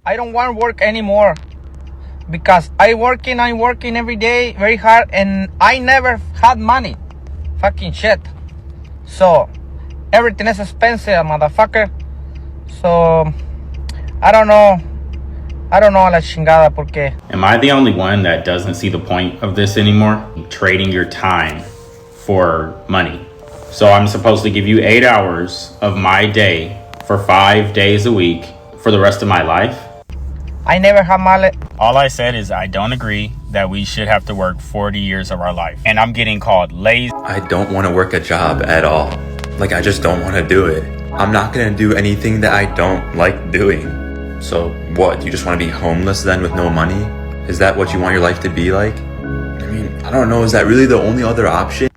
I don't want to work anymore because I'm working every day very hard and I never had money. Fucking shit. So everything is expensive, motherfucker. So I don't know a la chingada porque. Am I the only one that doesn't see the point of this anymore? Trading your time for money. So I'm supposed to give you 8 hours of my day for 5 days a week for the rest of my life? I never had money. All I said is I don't agree that we should have to work 40 years of our life. And I'm getting called lazy. I don't want to work a job at all. Like, I just don't want to do it. I'm not going to do anything that I don't like doing. So what, you just want to be homeless then with no money? Is that what you want your life to be like? I mean, I don't know, is that really the only other option?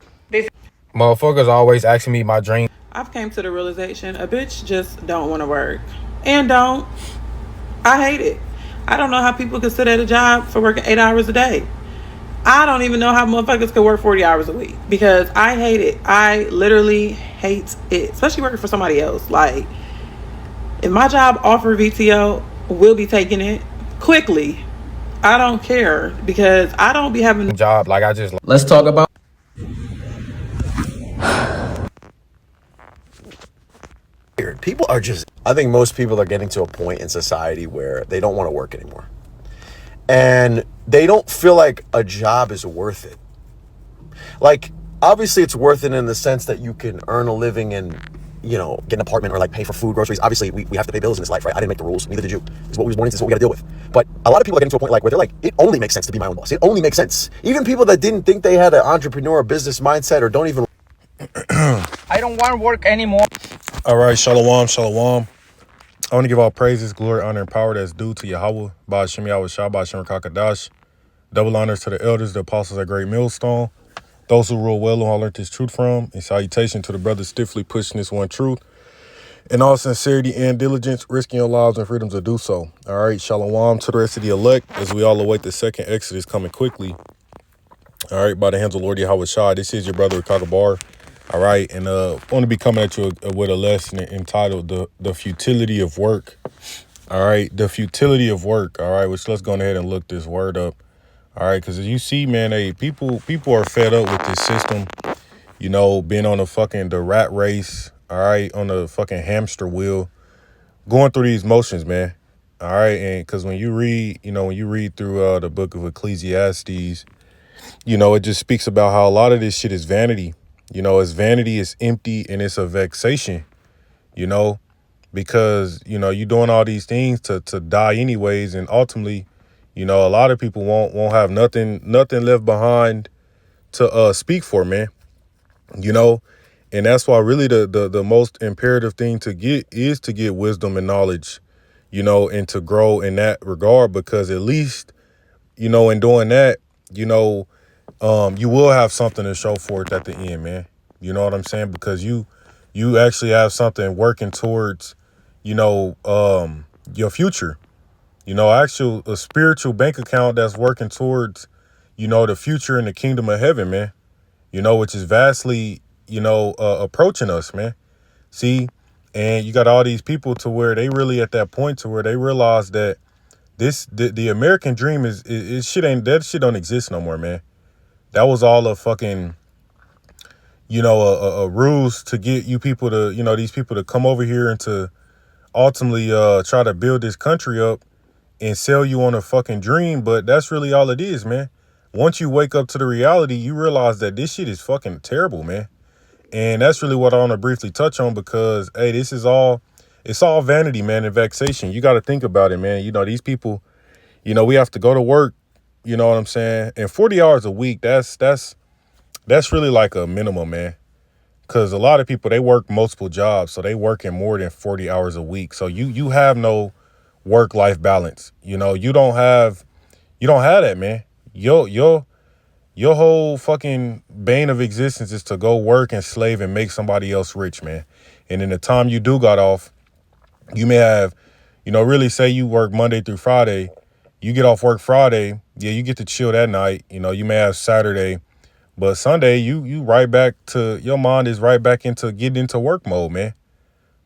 Motherfuckers always asking me my dream. I've came to the realization a bitch just don't want to work. And don't. I hate it. I don't know how people can sit at a job for working 8 hours a day. I don't even know how motherfuckers can work 40 hours a week because I hate it. I literally hate it, especially working for somebody else. Like, if my job offer VTO, we'll be taking it quickly. I don't care because I don't be having a job. Like, I just. Let's talk about. People are just, I think most people are getting to a point in society where they don't want to work anymore. And they don't feel like a job is worth it. Like, obviously it's worth it in the sense that you can earn a living and, you know, get an apartment or like pay for food, groceries. Obviously we have to pay bills in this life, right? I didn't make the rules, neither did you. It's what we was born into, it's what we got to deal with. But a lot of people are getting to a point like where they're like, it only makes sense to be my own boss. It only makes sense. Even people that didn't think they had an entrepreneur or business mindset or don't even. I don't want to work anymore. All right, shalom, shalom. I want to give all praises, glory, honor, and power that's due to Yahweh, Ba'ashem Yahweh Shah, Ba'ashem Kakadash. Double honors to the elders, the apostles at Great Millstone, those who rule well and all learned this truth from, and salutation to the brothers stiffly pushing this one truth. In all sincerity and diligence, risking your lives and freedoms to do so. All right, shalom to the rest of the elect as we all await the second Exodus coming quickly. All right, by the hands of Lord Yahweh Shah, this is your brother Kagabar. All right, and I want to be coming at you with a lesson entitled the Futility of Work. All right, the futility of work. All right, which let's go ahead and look this word up. All right, because as you see, man, people are fed up with this system, you know, being on the rat race, all right, on the fucking hamster wheel, going through these motions, man. All right, and because when you read through the book of Ecclesiastes, you know, it just speaks about how a lot of this shit is vanity. You know, it's vanity, it's empty, and it's a vexation, you know, because, you know, you're doing all these things to die anyways. And ultimately, you know, a lot of people won't have nothing left behind to speak for, man, you know. And that's why really the most imperative thing to get is to get wisdom and knowledge, you know, and to grow in that regard, because at least, you know, in doing that, you know, you will have something to show for it at the end, man. You know what I'm saying? Because you actually have something working towards, you know, your future. You know, a spiritual bank account that's working towards, you know, the future in the kingdom of heaven, man. You know, which is vastly, you know, approaching us, man. See, and you got all these people to where they really at that point to where they realize that the American dream is that shit don't exist no more, man. That was all a fucking, you know, a ruse to get you people to, you know, these people to come over here and to ultimately try to build this country up and sell you on a fucking dream. But that's really all it is, man. Once you wake up to the reality, you realize that this shit is fucking terrible, man. And that's really what I want to briefly touch on, because, hey, it's all vanity, man, and vexation. You got to think about it, man. You know, these people, you know, we have to go to work. You know what I'm saying? And 40 hours a week, that's really like a minimum, man. Because a lot of people, they work multiple jobs, so they working more than 40 hours a week. So you have no work-life balance. You know, you don't have that, man. Your whole fucking bane of existence is to go work and slave and make somebody else rich, man. And in the time you do got off, you may have, you know, really say you work Monday through Friday. You get off work Friday, yeah, you get to chill that night. You know, you may have Saturday, but Sunday, you right back to, your mind is right back into getting into work mode, man.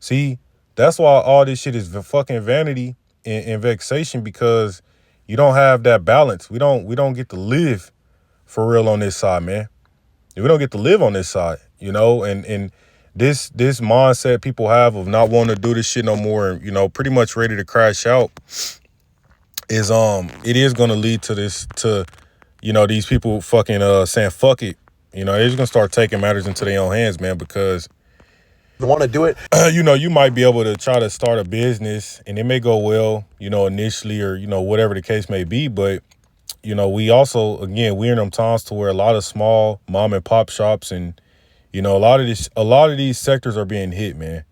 See, that's why all this shit is fucking vanity and vexation because you don't have that balance. We don't get to live for real on this side, man. We don't get to live on this side, you know, and this mindset people have of not wanting to do this shit no more, and, you know, pretty much ready to crash out is it is gonna lead to this, to, you know, these people fucking saying fuck it. You know, they're just gonna start taking matters into their own hands, man, because want to do it. you know, you might be able to try to start a business and it may go well, you know, initially, or, you know, whatever the case may be. But, you know, we also, again, we're in them times to where a lot of small mom and pop shops and, you know, a lot of these sectors are being hit, man.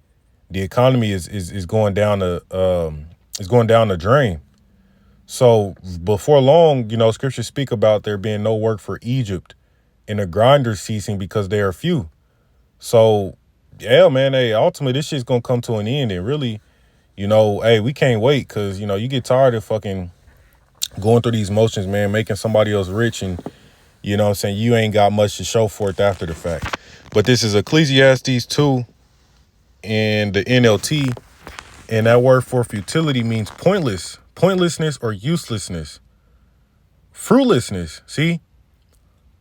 The economy is going down the drain. So before long, you know, scriptures speak about there being no work for Egypt and the grinders ceasing because they are few. So, yeah, man, hey, ultimately this shit's gonna come to an end. And really, you know, hey, we can't wait, because, you know, you get tired of fucking going through these motions, man, making somebody else rich, and, you know what I'm saying, you ain't got much to show for it after the fact. But this is Ecclesiastes 2 and the NLT, and that word for futility means pointlessness or uselessness, fruitlessness. See,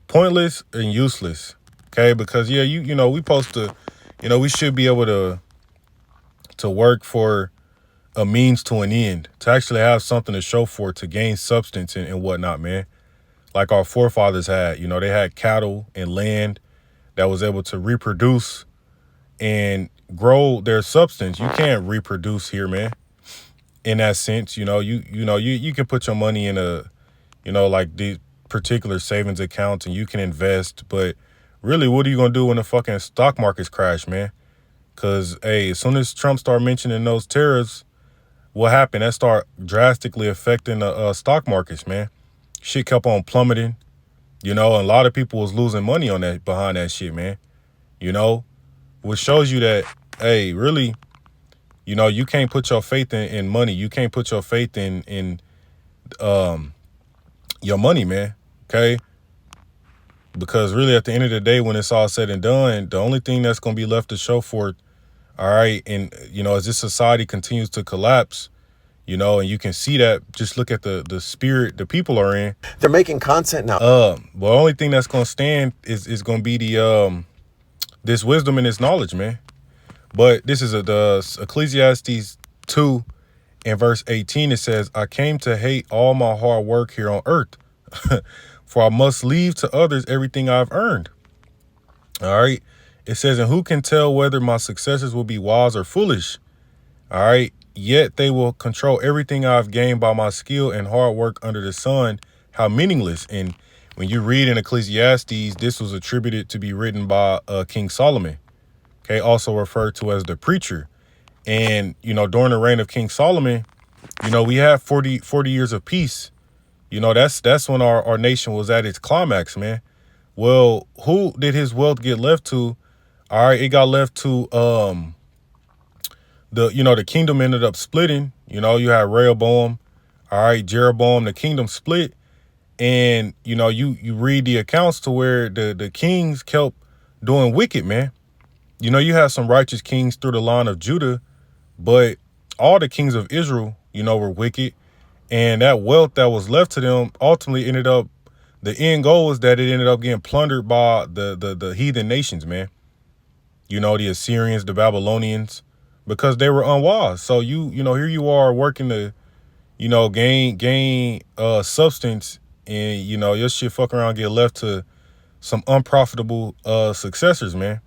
pointless and useless. Okay, because yeah, you know, we supposed to, you know, we should be able to work for a means to an end, to actually have something to show for it, to gain substance and whatnot, man. Like our forefathers had, you know, they had cattle and land that was able to reproduce and grow their substance. You can't reproduce here, man. In that sense, you know, you can put your money in a, you know, like these particular savings accounts, and you can invest, but really, what are you gonna do when the fucking stock markets crash, man? Because, hey, as soon as Trump started mentioning those tariffs, what happened? That start drastically affecting the stock markets, man. Shit kept on plummeting, you know, and a lot of people was losing money on that, behind that shit, man. You know, which shows you that, hey, really, you know, you can't put your faith in money. You can't put your faith in your money, man. Okay. Because really, at the end of the day, when it's all said and done, the only thing that's going to be left to show for it, all right, and, you know, as this society continues to collapse, you know, and you can see that, just look at the spirit the people are in. They're making content now. Well, the only thing that's going to stand is going to be the this wisdom and this knowledge, man. But this is the Ecclesiastes 2 and verse 18. It says, I came to hate all my hard work here on earth, for I must leave to others everything I've earned. All right. It says, and who can tell whether my successors will be wise or foolish? All right. Yet they will control everything I've gained by my skill and hard work under the sun. How meaningless. And when you read in Ecclesiastes, this was attributed to be written by King Solomon. Okay. Also referred to as the preacher. And, you know, during the reign of King Solomon, you know, we had 40 years of peace. You know, that's when our nation was at its climax, man. Well, who did his wealth get left to? All right, it got left to the kingdom ended up splitting. You know, you had Rehoboam, all right, Jeroboam, the kingdom split. And, you know, you read the accounts to where the kings kept doing wicked, man. You know, you had some righteous kings through the line of Judah, but all the kings of Israel, you know, were wicked. And that wealth that was left to them ultimately ended up, the end goal was that it ended up getting plundered by the heathen nations, man. You know, the Assyrians, the Babylonians, because they were unwise. So you know, here you are working to, you know, gain substance, and, you know, your shit fuck around, get left to some unprofitable successors, man.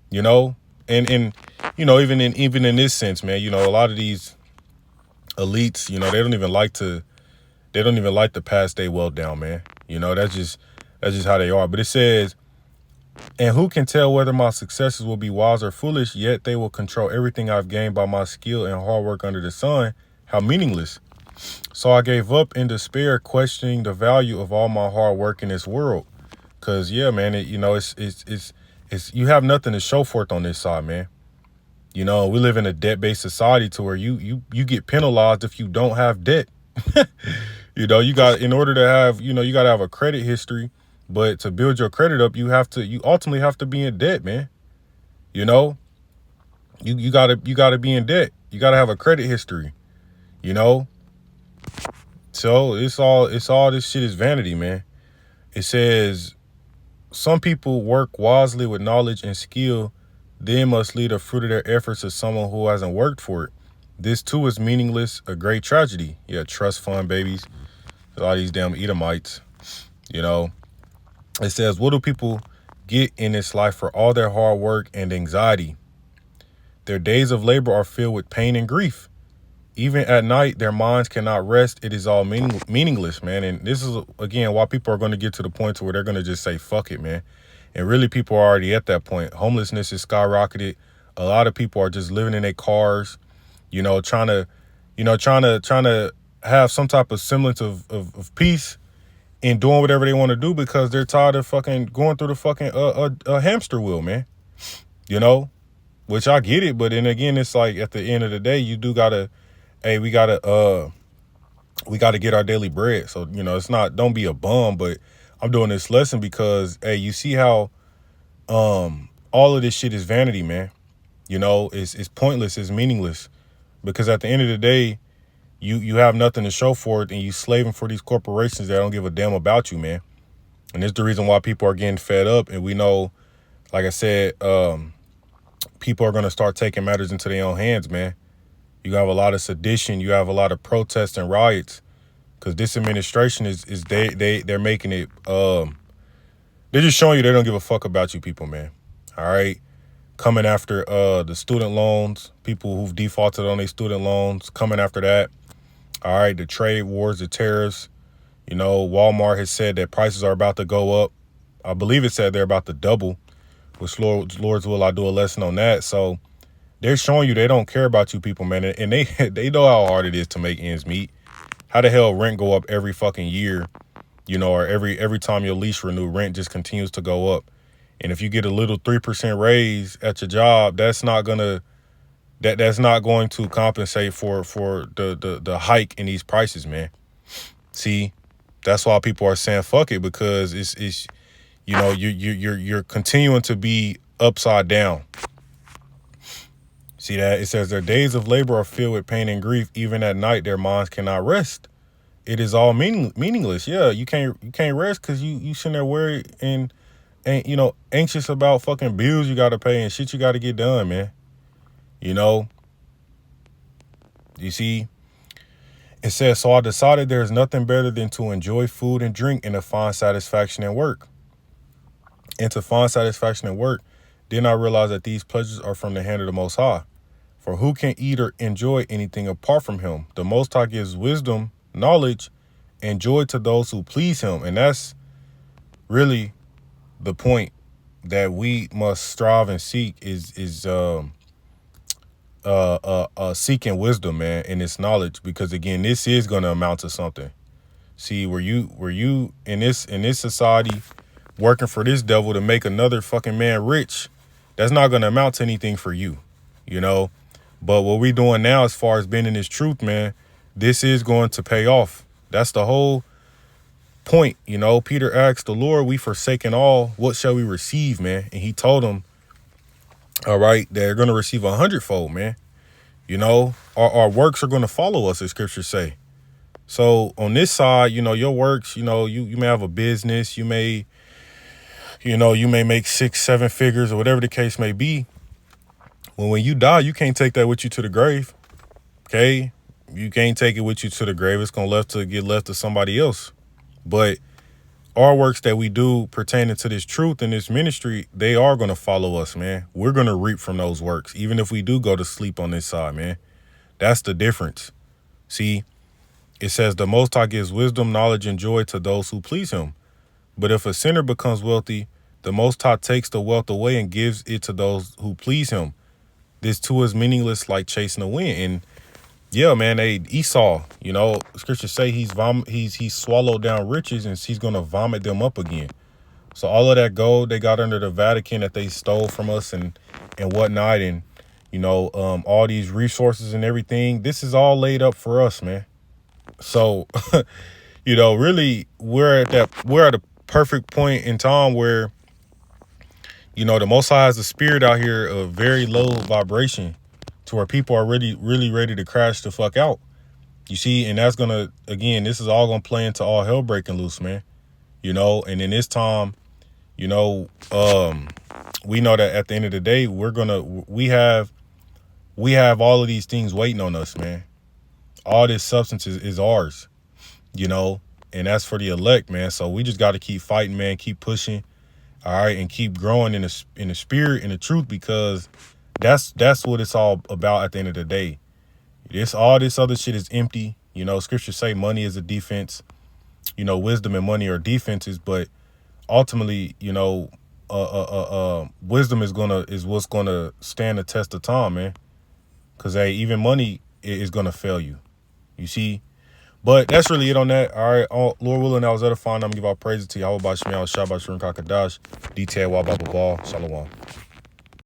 You know, and you know, even in this sense, man, you know, a lot of these elites, you know, they don't even like to pass their wealth down, man. You know, that's just how they are. But it says, and who can tell whether my successors will be wise or foolish, yet they will control everything I've gained by my skill and hard work under the sun. How meaningless. So I gave up in despair, questioning the value of all my hard work in this world. Cause yeah, man, you know, it's you have nothing to show for it on this side, man. You know, we live in a debt-based society to where you get penalized if you don't have debt. You know, in order to have, you know, you got to have a credit history, but to build your credit up, you ultimately have to be in debt, man. You know, you gotta be in debt. You gotta have a credit history. You know? So it's all this shit is vanity, man. It says some people work wisely with knowledge and skill, then must lead the fruit of their efforts to someone who hasn't worked for it. This too is meaningless, a great tragedy. Yeah, trust fund babies. A lot of these damn Edomites. You know. It says, what do people get in this life for all their hard work and anxiety? Their days of labor are filled with pain and grief. Even at night, their minds cannot rest. It is all meaningless, man. And this is, again, why people are going to get to the point to where they're going to just say, fuck it, man. And really, people are already at that point. Homelessness is skyrocketed. A lot of people are just living in their cars, you know, trying to have some type of semblance of peace and doing whatever they want to do because they're tired of fucking going through the fucking hamster wheel, man. You know, which I get it. But then again, it's like at the end of the day, you do gotta, hey, we gotta get our daily bread. So, you know, it's not, don't be a bum, but I'm doing this lesson because, hey, you see how all of this shit is vanity, man. You know, it's pointless, it's meaningless. Because at the end of the day, you have nothing to show for it and you slaving for these corporations that don't give a damn about you, man. And it's the reason why people are getting fed up. And we know, like I said, people are going to start taking matters into their own hands, man. You have a lot of sedition. You have a lot of protests and riots because this administration they're making it. They're just showing you they don't give a fuck about you people, man. All right. Coming after the student loans, people who've defaulted on their student loans, coming after that. All right. The trade wars, the tariffs. You know, Walmart has said that prices are about to go up. I believe it said they're about to double, which Lord's will, I do a lesson on that. So they're showing you they don't care about you people, man. And they know how hard it is to make ends meet. How the hell rent go up every fucking year, you know, or every time your lease renew, rent just continues to go up. And if you get a little 3% raise at your job, that's not going to compensate for the hike in these prices, man. See, that's why people are saying fuck it, because it's you know, you're continuing to be upside down. See that? It says their days of labor are filled with pain and grief. Even at night, their minds cannot rest. It is all meaningless. Yeah, you can't rest because you sitting there worried and you know, anxious about fucking bills you got to pay and shit you got to get done, man. You know, you see, it says, so I decided there is nothing better than to enjoy food and drink and to find satisfaction in work. And to find satisfaction in work, then I realized that these pleasures are from the hand of the Most High. For who can eat or enjoy anything apart from him? The Most High gives wisdom, knowledge, and joy to those who please him. And that's really the point that we must strive and seek is seeking wisdom, man, and its knowledge, because again, this is going to amount to something. See, were you in this society working for this devil to make another fucking man rich, that's not going to amount to anything for you, you know. But what we doing now, as far as being in this truth, man, this is going to pay off. That's the whole point, you know. Peter asked the Lord, we forsaken all, what shall we receive, man? And he told him, all right, they're going to receive 100-fold, man. You know, our works are going to follow us, as scriptures say. So on this side, you know, your works, you know, you may have a business, you may make 6-7 figures or whatever the case may be. When you die, you can't take that with you to the grave. Okay. You can't take it with you to the grave. It's going to get left to somebody else. But our works that we do pertaining to this truth and this ministry, they are going to follow us, man. We're going to reap from those works, even if we do go to sleep on this side, man. That's the difference. See, it says the Most High gives wisdom, knowledge, and joy to those who please him. But if a sinner becomes wealthy, the Most High takes the wealth away and gives it to those who please him. This too is meaningless, like chasing the wind. And yeah, man, Esau, you know, scriptures say he's swallowed down riches and he's going to vomit them up again. So all of that gold they got under the Vatican that they stole from us and whatnot, and, you know, all these resources and everything, this is all laid up for us, man. So, you know, really, we're at a perfect point in time where, you know, the Most High has a spirit out here of very low vibration to where people are really, really ready to crash the fuck out. You see, and that's gonna, again, this is all gonna play into all hell breaking loose, man. You know, and in this time, you know, we know that at the end of the day, we have all of these things waiting on us, man. All this substance is ours, you know, and that's for the elect, man. So we just got to keep fighting, man, keep pushing, all right, and keep growing in the spirit, in the truth, because that's what it's all about at the end of the day. All this other shit is empty. You know, scriptures say money is a defense. You know, wisdom and money are defenses, but ultimately, you know, wisdom is what's gonna stand the test of time, man. Cause hey, even money is gonna fail you. You see, but that's really it on that. All right, Lord willing, that was edifying. I'm gonna give all praises to Yahweh Bashmiel, Shabbat Shalom Kakadash, detail Wababa Ball, Shalom.